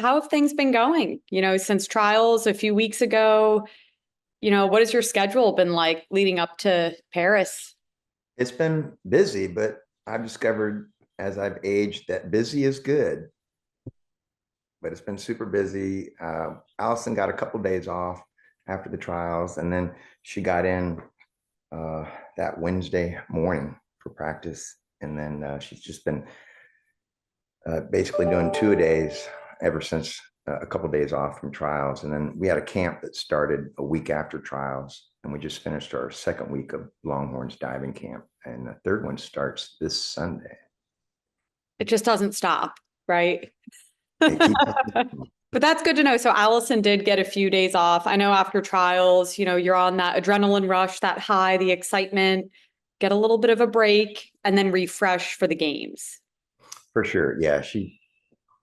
How have things been going, since trials a few weeks ago? What has your schedule been like leading up to Paris? It's been busy, but I've discovered as I've aged that busy is good, but it's been super busy. Allison got a couple days off after the trials, and then she got in uh, that Wednesday morning for practice. And then she's just been basically doing 2 days ever since a couple days off from trials. And then we had a camp that started a week after trials, and we just finished our second week of Longhorns diving camp, and the third one starts this Sunday. It just doesn't stop, right? It keeps But that's good to know. So Allison did get a few days off. I know after trials, you're on that adrenaline rush, that high, the excitement, get a little bit of a break and then refresh for the games. for sure. Yeah,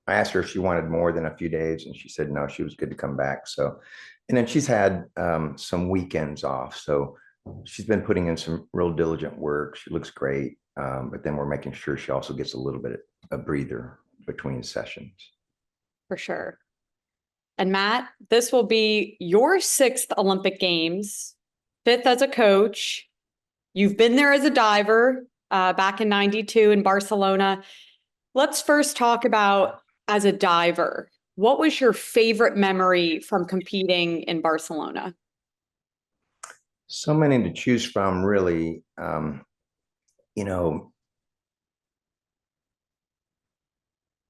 I asked her if she wanted more than a few days, and she said no, she was good to come back. So, and then she's had some weekends off. So she's been putting in some real diligent work. She looks great. But then we're making sure she also gets a little bit of a breather between sessions. For sure. And Matt, this will be your sixth Olympic Games, fifth as a coach. You've been there as a diver back in 92 in Barcelona. Let's first talk about as a diver. What was your favorite memory from competing in Barcelona? So many to choose from, really. You know,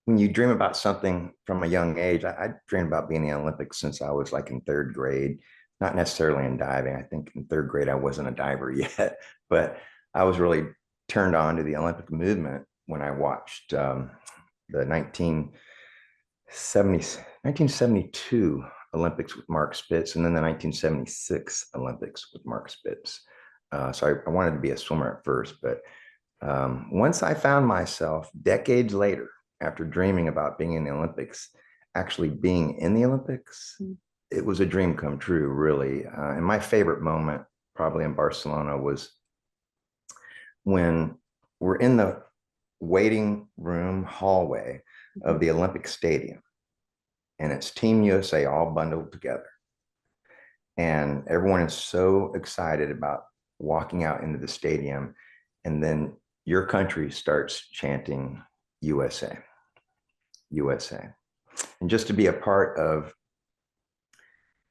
when you dream about something from a young age, I dreamed about being in the Olympics since I was like in third grade, not necessarily in diving. I think in third grade, I wasn't a diver yet, but I was really turned on to the Olympic movement when I watched the 1972 Olympics with Mark Spitz, and then the 1976 Olympics with Mark Spitz. So I wanted to be a swimmer at first, but once I found myself decades later, after dreaming about being in the Olympics, actually being in the Olympics, it was a dream come true, really. And my favorite moment, probably in Barcelona, was when we're in the waiting room hallway of the Olympic Stadium, and it's Team USA all bundled together. And everyone is so excited about walking out into the stadium. And then your country starts chanting USA, USA. And just to be a part of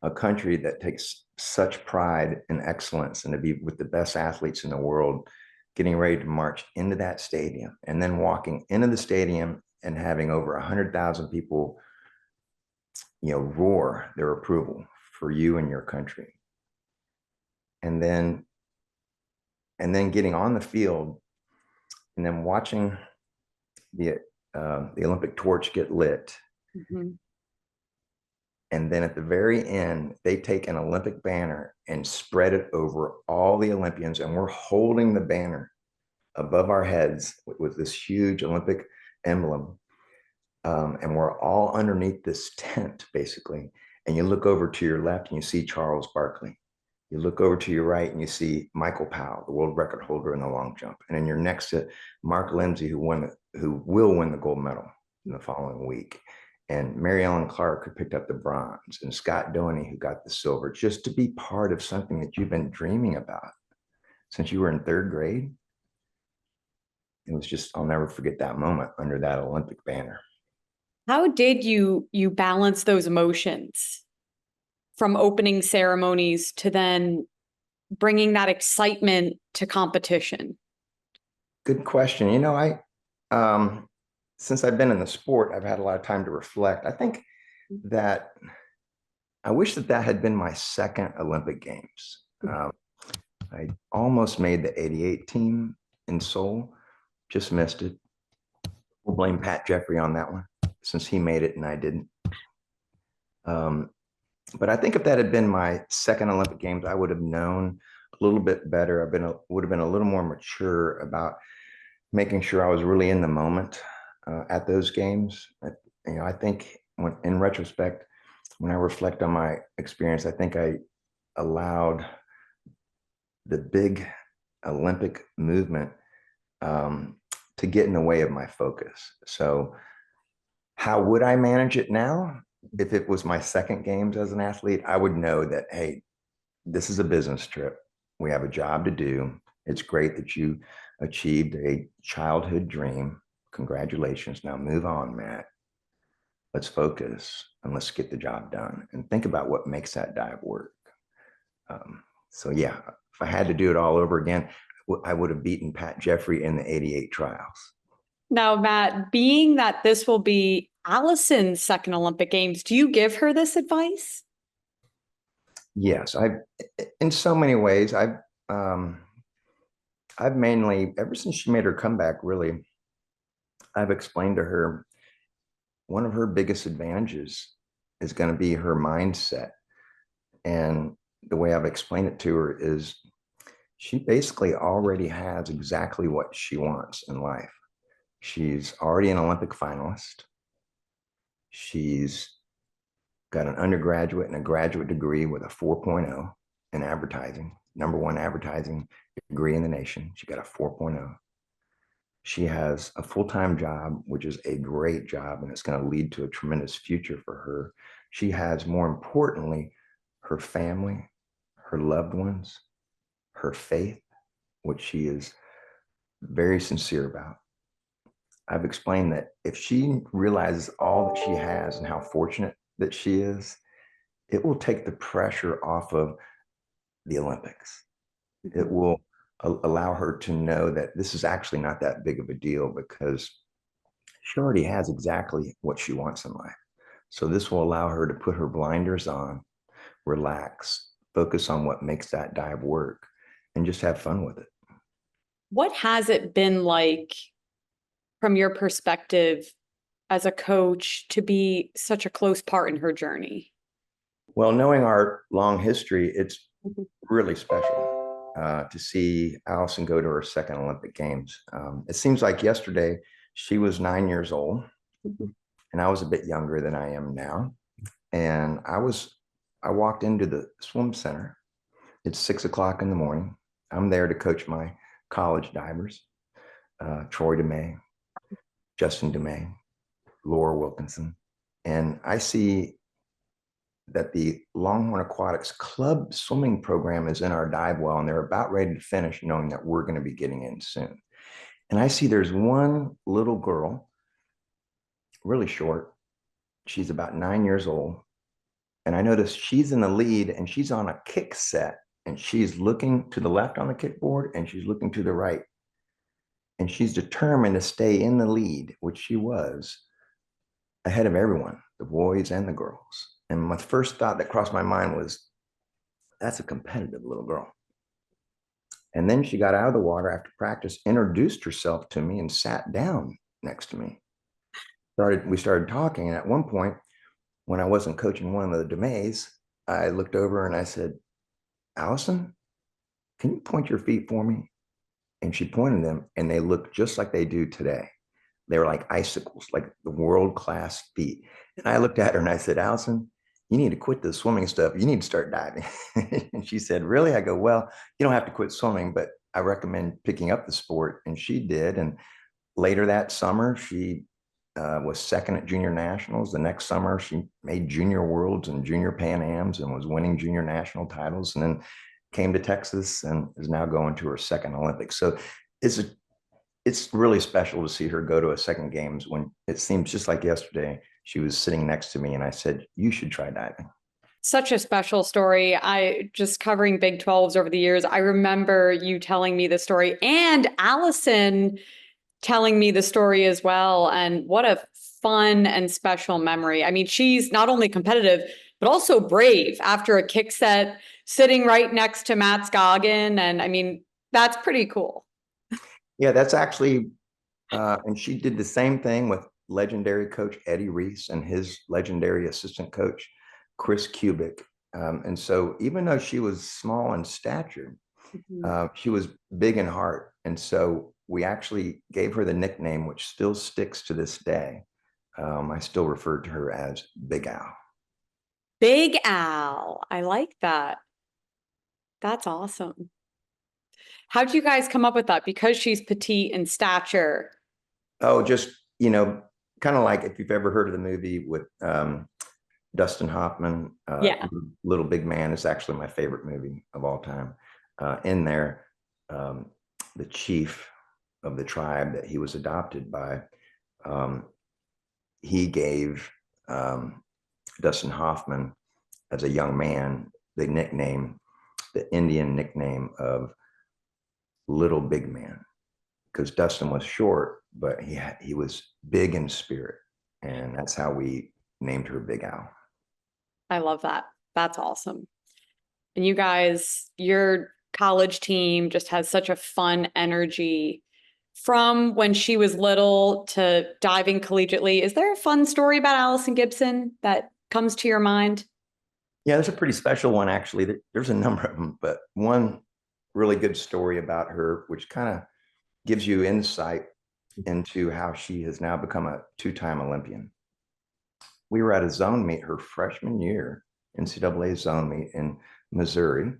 a country that takes such pride and excellence, and to be with the best athletes in the world, getting ready to march into that stadium, and then walking into the stadium and having over 100,000 people, roar their approval for you and your country. And then getting on the field and then watching the Olympic torch get lit. Mm-hmm. And then at the very end, they take an Olympic banner and spread it over all the Olympians, and we're holding the banner above our heads with this huge Olympic emblem. And we're all underneath this tent, basically. And you look over to your left and you see Charles Barkley. You look over to your right and you see Michael Powell, the world record holder in the long jump. And then you're next to Mark Lindsay, who will win the gold medal in the following week. And Mary Ellen Clark, who picked up the bronze, and Scott Doney, who got the silver, just to be part of something that you've been dreaming about since you were in third grade. It was just, I'll never forget that moment under that Olympic banner. How did you balance those emotions from opening ceremonies to then bringing that excitement to competition? Good question. Since I've been in the sport, I've had a lot of time to reflect. I think that I wish that had been my second Olympic Games. I almost made the '88 team in Seoul, just missed it. We'll blame Pat Jeffrey on that one, since he made it and I didn't. But I think if that had been my second Olympic Games, I would have known a little bit better. Would have been a little more mature about making sure I was really in the moment at those games. I think in retrospect, when I reflect on my experience, I think I allowed the big Olympic movement to get in the way of my focus. So How would I manage it now? If it was my second games as an athlete, I would know that, hey, this is a business trip. We have a job to do. It's great that you achieved a childhood dream. Congratulations. Now move on, Matt. Let's focus and let's get the job done and think about what makes that dive work. So yeah, if I had to do it all over again, I would have beaten Pat Jeffrey in the '88 trials. Now, Matt, being that this will be Allison's second Olympic Games, do you give her this advice? Yes, in so many ways, I've mainly, ever since she made her comeback, really, I've explained to her one of her biggest advantages is going to be her mindset. And the way I've explained it to her is she basically already has exactly what she wants in life. She's already an Olympic finalist. She's got an undergraduate and a graduate degree with a 4.0 in advertising, number one advertising degree in the nation. She got a 4.0. She has a full-time job, which is a great job, and it's going to lead to a tremendous future for her. She has, more importantly, her family, her loved ones, her faith, which she is very sincere about. I've explained that if she realizes all that she has and how fortunate that she is, it will take the pressure off of the Olympics. It will allow her to know that this is actually not that big of a deal because she already has exactly what she wants in life. So this will allow her to put her blinders on, relax, focus on what makes that dive work, and just have fun with it. What has it been like from your perspective as a coach to be such a close part in her journey? Well, knowing our long history, it's really special to see Allison go to her second Olympic Games. It seems like yesterday she was 9 years old, and I was a bit younger than I am now. And I walked into the swim center. It's 6 o'clock in the morning. I'm there to coach my college divers, Troy DeMay, Justin DeMay, Laura Wilkinson. And I see that the Longhorn Aquatics Club swimming program is in our dive well, and they're about ready to finish, knowing that we're going to be getting in soon. And I see there's one little girl, really short. She's about 9 years old. And I noticed she's in the lead and she's on a kick set, and she's looking to the left on the kickboard and she's looking to the right. And she's determined to stay in the lead, which she was, ahead of everyone, the boys and the girls. And my first thought that crossed my mind was, that's a competitive little girl. And then she got out of the water after practice, introduced herself to me, and sat down next to me. We started talking. And at one point, when I wasn't coaching one of the DeMays, I looked over and I said, Allison, can you point your feet for me? And she pointed them, and they looked just like they do today. They were like icicles, like the world-class feet. And I looked at her and I said, Allison, you need to quit the swimming stuff. You need to start diving. And she said, really? I go, well, you don't have to quit swimming, but I recommend picking up the sport. And she did. And later that summer, she was second at junior nationals. The next summer, she made junior worlds and junior Pan Ams and was winning junior national titles. And then came to Texas and is now going to her second Olympics. So it's really special to see her go to a second games when it seems just like yesterday. She was sitting next to me and I said, you should try diving. Such a special story. I just covering Big 12s over the years. I remember you telling me the story and Allison telling me the story as well. And what a fun and special memory. I mean, she's not only competitive, but also brave after a kick set, sitting right next to Matt Scoggin. And I mean, that's pretty cool. Yeah, that's actually, and she did the same thing with legendary coach Eddie Reese and his legendary assistant coach, Chris Kubik. And so even though she was small in stature, she was big in heart. And so we actually gave her the nickname, which still sticks to this day. I still refer to her as Big Al. Big Al. I like that. That's awesome. How'd you guys come up with that? Because she's petite in stature. Oh, just, kind of like if you've ever heard of the movie with Dustin Hoffman, Yeah. Little Big Man is actually my favorite movie of all time. In there, um, the chief of the tribe that he was adopted by, um, he gave Dustin Hoffman, as a young man, the Indian nickname of Little Big Man, because Dustin was short, but he was big in spirit, and that's how we named her Big Al. I love that. That's awesome. And you guys, your college team just has such a fun energy from when she was little to diving collegiately. Is there a fun story about Allison Gibson that comes to your mind? Yeah, there's a pretty special one actually. There's a number of them, but one really good story about her, which kind of gives you insight into how she has now become a two-time Olympian. We were at a zone meet her freshman year, NCAA zone meet in Missouri.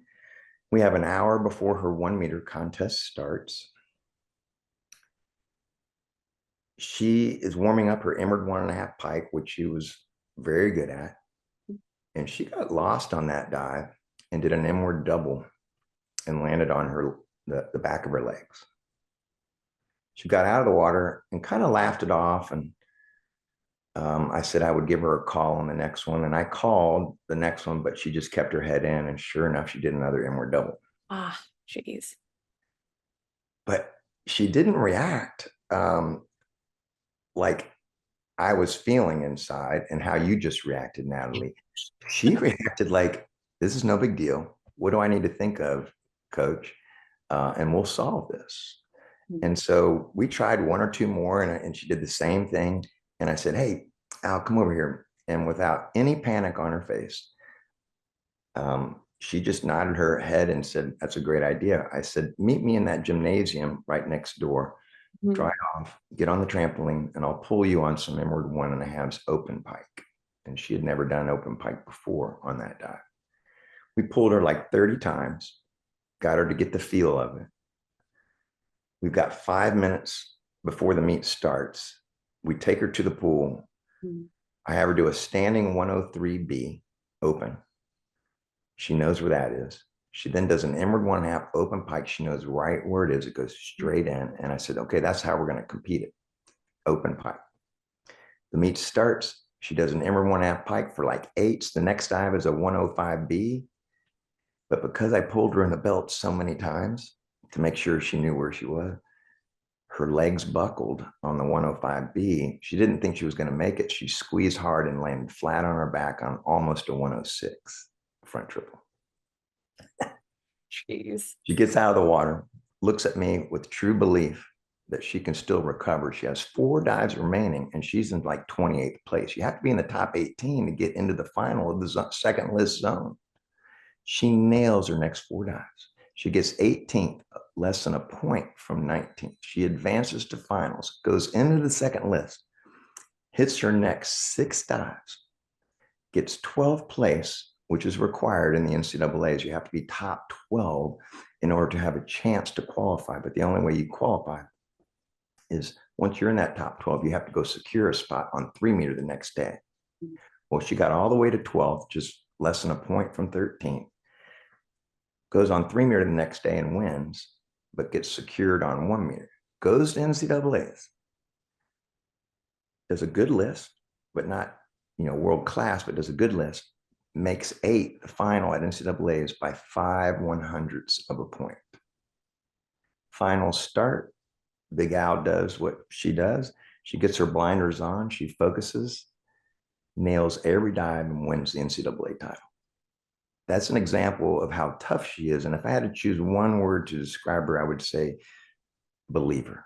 We have an hour before her 1 meter contest starts. She is warming up her inward 1.5 pike, which she was very good at. And she got lost on that dive and did an inward double and landed on the back of her legs. She got out of the water and kind of laughed it off. And I said I would give her a call on the next one. And I called the next one, but she just kept her head in. And sure enough, she did another inward double. Ah, jeez. But she didn't react like I was feeling inside and how you just reacted, Natalie. She reacted like, this is no big deal. What do I need to think of, coach? And we'll solve this. And so we tried one or two more, and she did the same thing. And I said, hey, Al, come over here. And without any panic on her face, she just nodded her head and said, that's a great idea. I said, meet me in that gymnasium right next door. Dry off, get on the trampoline, and I'll pull you on some inward 1.5s open pike. And she had never done open pike before on that dive. We pulled her like 30 times, got her to get the feel of it. We've got 5 minutes before the meet starts. We take her to the pool. I have her do a standing 103B open. She knows where that is. She then does an inward 1.5 open pike. She knows right where it is. It goes straight in. And I said, okay, that's how we're going to compete it. Open pike. The meet starts. She does an inward 1.5 pike for like 8s. The next dive is a 105B. But because I pulled her in the belt so many times to make sure she knew where she was, her legs buckled on the 105B. She didn't think she was going to make it. She squeezed hard and landed flat on her back on almost a 106 front triple. Jeez. She gets out of the water, looks at me with true belief that she can still recover. She has 4 dives remaining, and she's in like 28th place. You have to be in the top 18 to get into the final of the second list zone. She nails her next 4 dives. She gets 18th, less than a point from 19th. She advances to finals, goes into the second list, hits her next 6 dives, gets 12th place, which is required in the NCAAs. You have to be top 12 in order to have a chance to qualify. But the only way you qualify is once you're in that top 12, you have to go secure a spot on 3-meter the next day. Well, she got all the way to 12th, just less than a point from 13th, goes on 3-meter the next day and wins, but gets secured on 1-meter, goes to NCAAs, does a good list, but not, world class, but does a good list, makes 8 the final at NCAAs by 5/100ths of a point. Final start, Big Al does what she does. She gets her blinders on, she focuses, nails every dive, and wins the NCAA title. That's an example of how tough she is. And if I had to choose one word to describe her, I would say believer.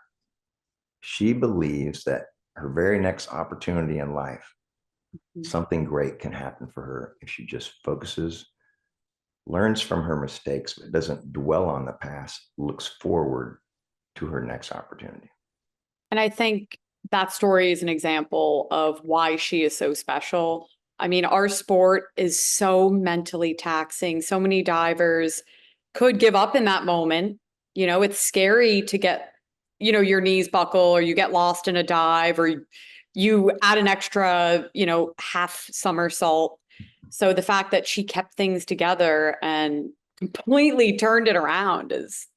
She believes that her very next opportunity in life, something great can happen for her if she just focuses, learns from her mistakes, but doesn't dwell on the past, looks forward to her next opportunity. And I think that story is an example of why she is so special. I mean, our sport is so mentally taxing. So many divers could give up in that moment. It's scary to get, your knees buckle or you get lost in a dive or, you add an extra, half somersault. So the fact that she kept things together and completely turned it around is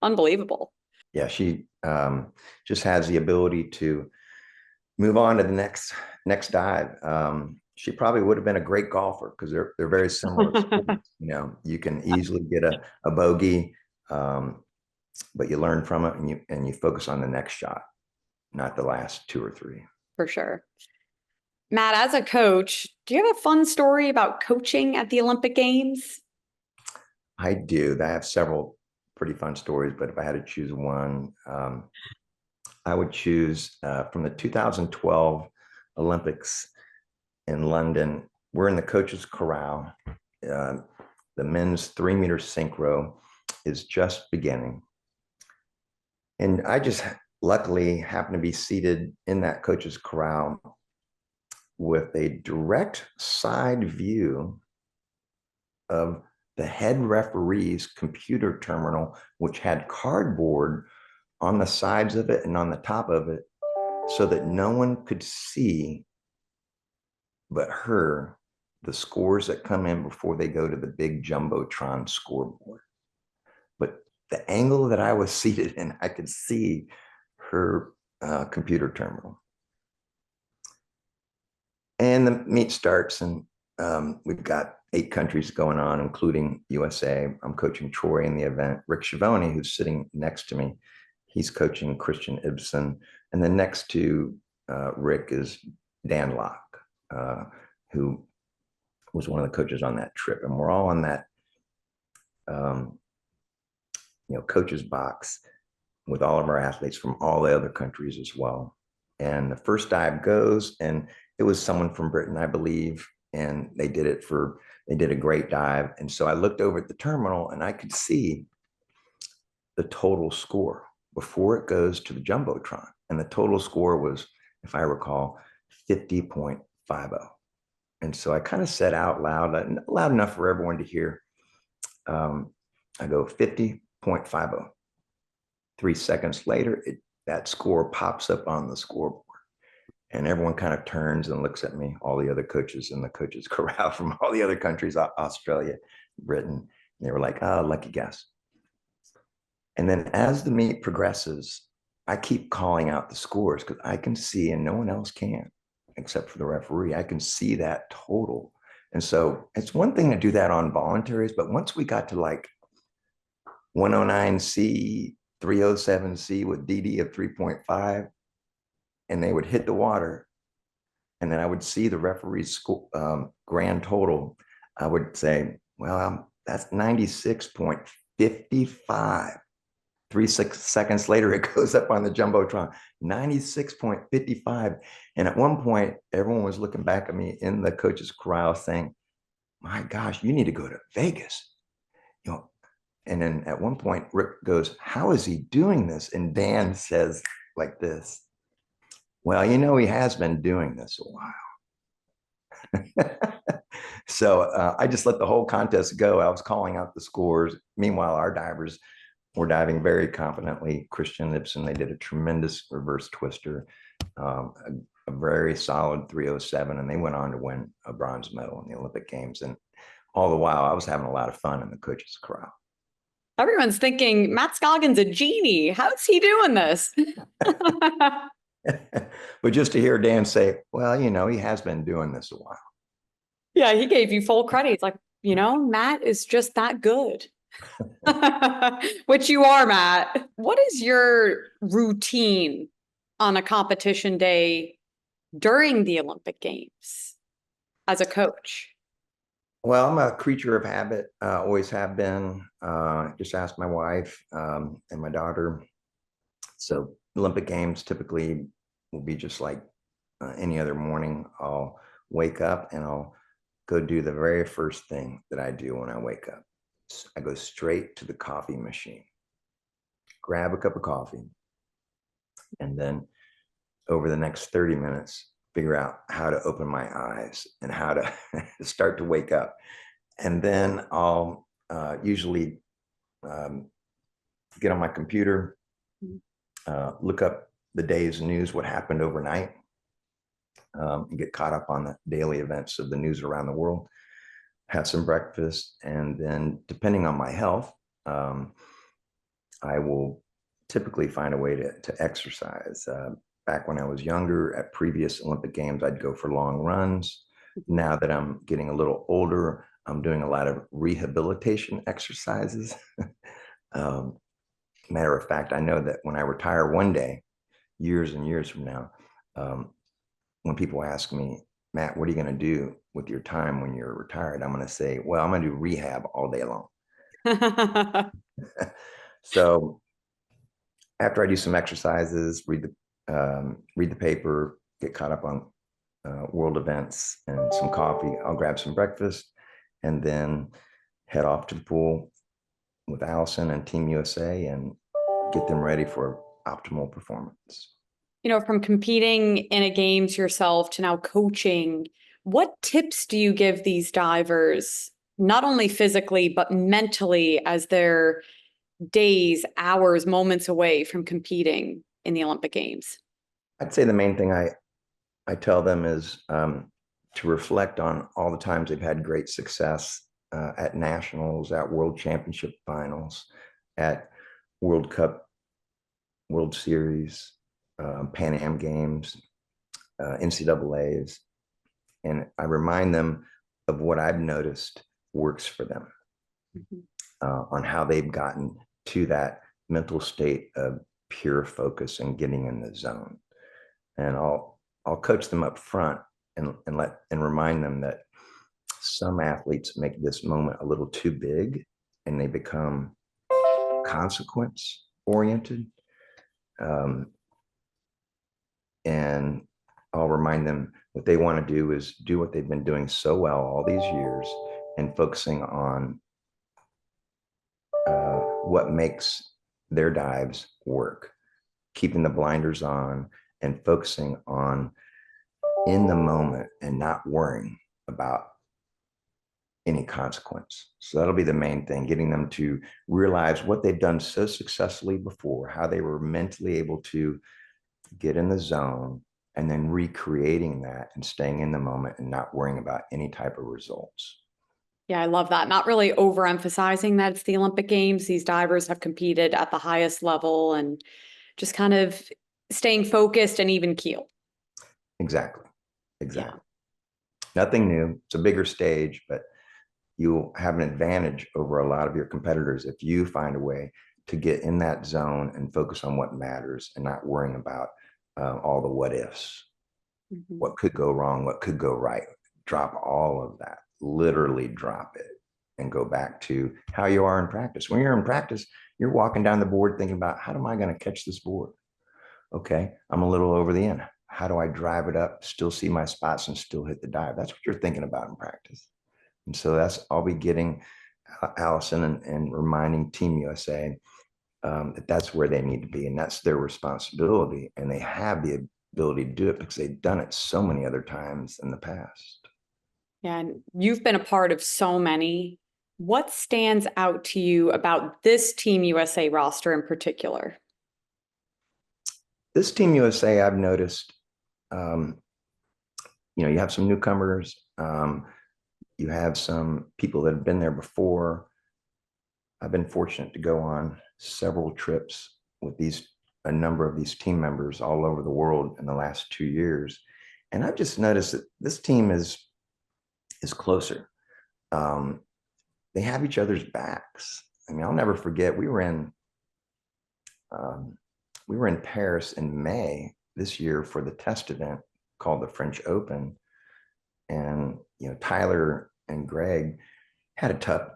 unbelievable. Yeah, she just has the ability to move on to the next dive. She probably would have been a great golfer because they're very similar. You can easily get a bogey, but you learn from it and you focus on the next shot, not the last two or three. For sure. Matt, as a coach, do you have a fun story about coaching at the Olympic Games? I do. I have several pretty fun stories, but if I had to choose one, I would choose from the 2012 Olympics in London. We're in the coach's corral. The men's 3-meter synchro is just beginning. And I just luckily happened to be seated in that coach's corral with a direct side view of the head referee's computer terminal, which had cardboard on the sides of it and on the top of it so that no one could see but her the scores that come in before they go to the big jumbotron scoreboard. But the angle that I was seated in, I could see her computer terminal. And the meet starts, and we've got 8 countries going on, including USA. I'm coaching Troy in the event. Rick Schiavone, who's sitting next to me, he's coaching Christian Ibsen. And then next to Rick is Dan Locke, who was one of the coaches on that trip. And we're all on that, coach's box with all of our athletes from all the other countries as well. And the first dive goes, and it was someone from Britain, I believe, and they did a great dive. And so I looked over at the terminal and I could see the total score before it goes to the jumbotron. And the total score was, if I recall, 50.50. And so I kind of said out loud enough for everyone to hear. I go 50.50. 3 seconds later, that score pops up on the scoreboard. And everyone kind of turns and looks at me, all the other coaches in the coaches corral from all the other countries, Australia, Britain. They were like, oh, lucky guess. And then as the meet progresses, I keep calling out the scores because I can see, and no one else can, except for the referee, I can see that total. And so it's one thing to do that on voluntaries, but once we got to like 109C, 307C with DD of 3.5, and they would hit the water, and then I would see the referee's grand total, I would say, well, that's 96.55. 3 seconds later, it goes up on the jumbotron, 96.55. And at one point, everyone was looking back at me in the coach's corral saying, my gosh, you need to go to Vegas. And then at one point, Rick goes, how is he doing this? And Dan says like this, well, he has been doing this a while. So I just let the whole contest go. I was calling out the scores. Meanwhile, our divers were diving very confidently. Christian Ibsen, they did a tremendous reverse twister, a very solid 307, and they went on to win a bronze medal in the Olympic Games. And all the while, I was having a lot of fun in the coaches' corral. Everyone's thinking, Matt Scoggins a genie. How's he doing this? But just to hear Dan say, well, he has been doing this a while. Yeah, he gave you full credit. He's like, Matt is just that good. Which you are, Matt. What is your routine on a competition day during the Olympic Games as a coach? Well, I'm a creature of habit, always have been. Just ask my wife and my daughter. So Olympic Games typically will be just like any other morning. I'll wake up and I'll go do the very first thing that I do when I wake up. I go straight to the coffee machine, grab a cup of coffee, and then over the next 30 minutes, figure out how to open my eyes and how to start to wake up. And then I'll usually get on my computer, look up the day's news, what happened overnight. and get caught up on the daily events of the news around the world, have some breakfast, and then depending on my health, I will typically find a way to exercise. Back when I was younger, at previous Olympic Games, I'd go for long runs. Now that I'm getting a little older, I'm doing a lot of rehabilitation exercises. Matter of fact, I know that when I retire one day, years and years from now, when people ask me, Matt, what are you going to do with your time when you're retired? I'm going to say, well, I'm going to do rehab all day long. So after I do some exercises, read the paper, get caught up on world events and some coffee, I'll grab some breakfast and then head off to the pool with Allison and Team USA and get them ready for optimal performance. From competing in a games yourself to now coaching, what tips do you give these divers, not only physically, but mentally, as they're days, hours, moments away from competing in the Olympic Games? I'd say the main thing I tell them is to reflect on all the times they've had great success at nationals, at world championship finals, at World Cup, World Series, Pan Am Games, NCAAs. And I remind them of what I've noticed works for them, on how they've gotten to that mental state of pure focus and getting in the zone. And I'll coach them up front and remind them that some athletes make this moment a little too big and they become consequence oriented. And I'll remind them what they want to do is do what they've been doing so well all these years and focusing on what makes their dives work, keeping the blinders on and focusing on in the moment and not worrying about any consequence. So that'll be the main thing, getting them to realize what they've done so successfully before, how they were mentally able to get in the zone, and then recreating that and staying in the moment and not worrying about any type of results. Yeah, I love that. Not really overemphasizing that it's the Olympic Games. These divers have competed at the highest level and just kind of staying focused and even keel. Exactly. Yeah. Nothing new. It's a bigger stage, but you'll have an advantage over a lot of your competitors if you find a way to get in that zone and focus on what matters and not worrying about all the what ifs, what could go wrong, what could go right. Drop all of that, literally drop it and go back to how you are in practice. When you're in practice, you're walking down the board thinking about, how am I going to catch this board? Okay, I'm a little over the end. How do I drive it up, still see my spots and still hit the dive? That's what you're thinking about in practice. And so I'll be getting Allison and reminding Team USA that that's where they need to be and that's their responsibility. And they have the ability to do it because they've done it so many other times in the past. Yeah, and you've been a part of so many. What stands out to you about this Team USA roster in particular? This Team USA, I've noticed, you have some newcomers. You have some people that have been there before. I've been fortunate to go on several trips with a number of these team members all over the world in the last 2 years. And I've just noticed that this team is closer. They have each other's backs. I mean, I'll never forget, we were in Paris in May this year for the test event called the French Open. And, Tyler and Greg had a tough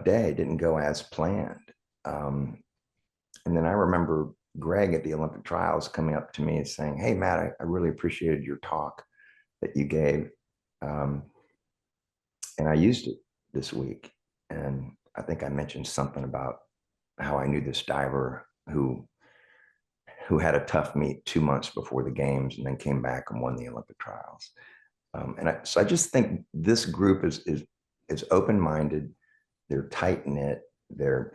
day. It didn't go as planned. And then I remember Greg at the Olympic trials coming up to me and saying, hey, Matt, I really appreciated your talk that you gave. And I used it this week. And I think I mentioned something about how I knew this diver who had a tough meet 2 months before the games and then came back and won the Olympic trials. So I just think this group is open-minded. They're tight-knit. They're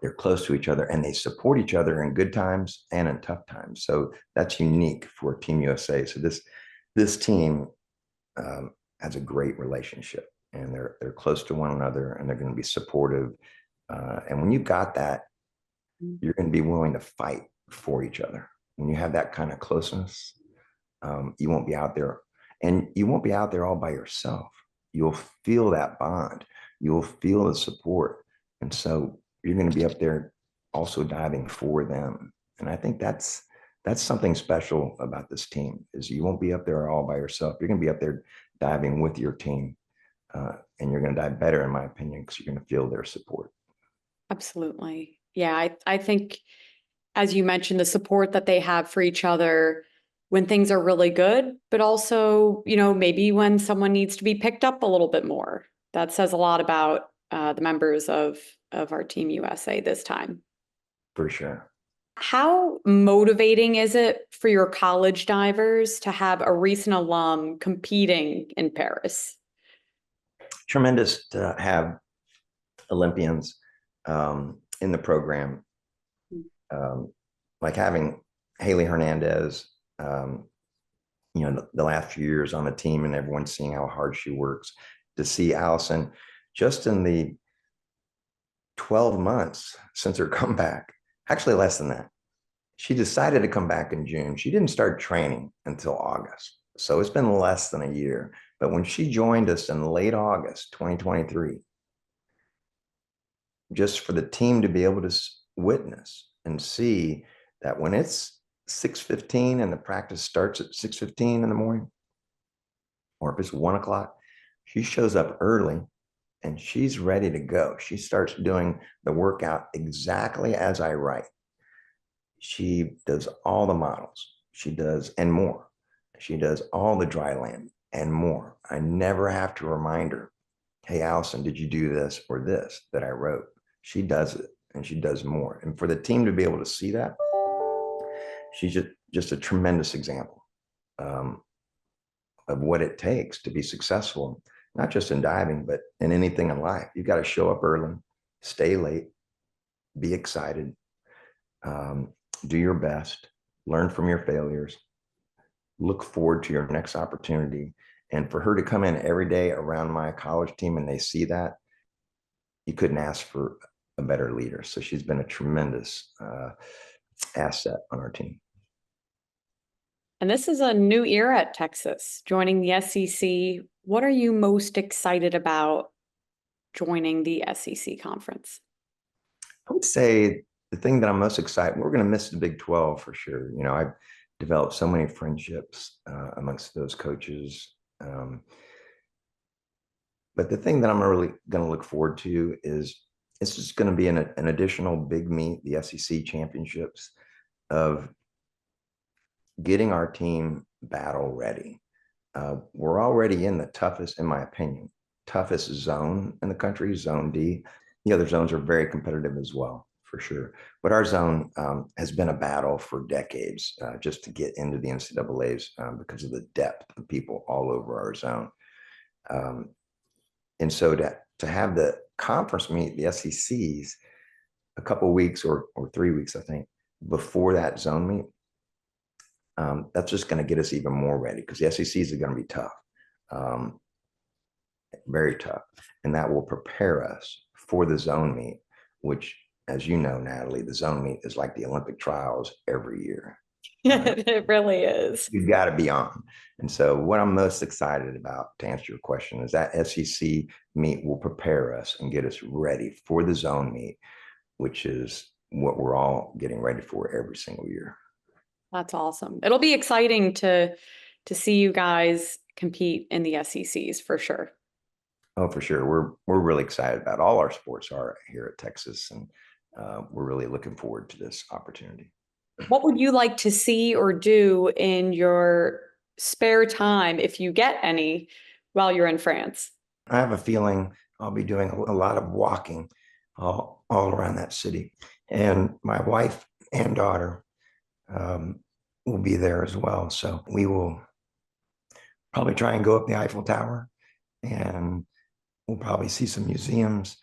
they're close to each other, and they support each other in good times and in tough times. So that's unique for Team USA. So this team has a great relationship, and they're close to one another, and they're going to be supportive. And when you got that, you're going to be willing to fight for each other. When you have that kind of closeness, you won't be out there, and you won't be out there all by yourself. You'll feel that bond. You'll feel the support, and so you're going to be up there also diving for them. And I think that's something special about this team is you won't be up there all by yourself. You're going to be up there diving with your team, and you're going to dive better, in my opinion, because you're going to feel their support. Absolutely. Yeah, I think, as you mentioned, the support that they have for each other when things are really good, but also, maybe when someone needs to be picked up a little bit more. That says a lot about the members of our Team USA this time. For sure. How motivating is it for your college divers to have a recent alum competing in Paris? Tremendous to have Olympians in the program, like having Haley Hernandez, the last few years on the team, and everyone seeing how hard she works. To see Allison just in the 12 months since her comeback, actually less than that. She decided to come back in June. She didn't start training until August. So it's been less than a year. But when she joined us in late August 2023, just for the team to be able to witness and see that when it's 6:15 and the practice starts at 6:15 in the morning, or if it's 1 o'clock, she shows up early and she's ready to go. She starts doing the workout exactly as I write. She does all the models. She does, and more. She does all the dry land and more. I never have to remind her, hey, Allison, did you do this or this that I wrote? She does it, and she does more. And for the team to be able to see that, she's just a tremendous example of what it takes to be successful, not just in diving, but in anything in life. You've got to show up early, stay late, be excited, do your best, learn from your failures, look forward to your next opportunity. And for her to come in every day around my college team and they see that, you couldn't ask for a better leader. So she's been a tremendous asset on our team. And this is a new era at Texas, joining the SEC. What are you most excited about joining the SEC conference? I would say the thing that I'm most excited, we're going to miss the Big 12 for sure. I've developed so many friendships amongst those coaches. But the thing that I'm really going to look forward to is it's just going to be an additional big meet, the SEC championships, of getting our team battle ready. We're already in the toughest, in my opinion, toughest zone in the country, Zone D. The other zones are very competitive as well, for sure. But our zone has been a battle for decades just to get into the NCAAs because of the depth of people all over our zone. And so to have the conference meet, the SECs, a couple of weeks or 3 weeks, I think, before that zone meet, that's just going to get us even more ready because the SECs are going to be tough, very tough. And that will prepare us for the zone meet, which, as you know, Natalie, the zone meet is like the Olympic trials every year. It really is. You've got to be on. And so what I'm most excited about, to answer your question, is that SEC meet will prepare us and get us ready for the zone meet, which is what we're all getting ready for every single year. That's awesome. It'll be exciting to see you guys compete in the SECs for sure. Oh, for sure. We're really excited about all our sports are here at Texas, and we're really looking forward to this opportunity. What would you like to see or do in your spare time, if you get any, while you're in France? I have a feeling I'll be doing a lot of walking all around that city. And my wife and daughter will be there as well. So we will probably try and go up the Eiffel Tower, and we'll probably see some museums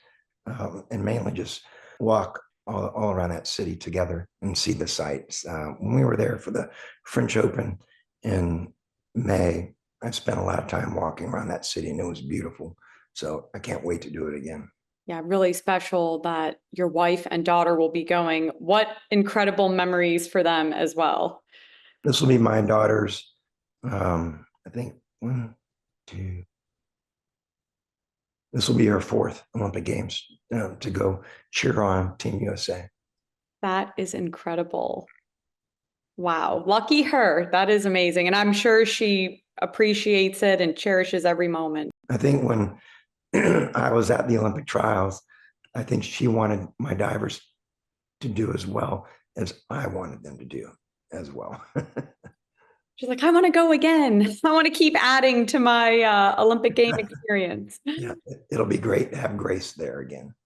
and mainly just walk all around that city together and see the sights. When we were there for the French Open in May, I spent a lot of time walking around that city, and it was beautiful. So I can't wait to do it again. Yeah, really special that your wife and daughter will be going. What incredible memories for them as well. This will be my daughter's, I think, one, two. This will be her fourth Olympic Games to go cheer on Team USA. That is incredible. Wow. Lucky her. That is amazing. And I'm sure she appreciates it and cherishes every moment. I think when I was at the Olympic trials, I think she wanted my divers to do as well as I wanted them to do as well. She's like, I want to go again. I want to keep adding to my Olympic game experience. Yeah, it'll be great to have Grace there again.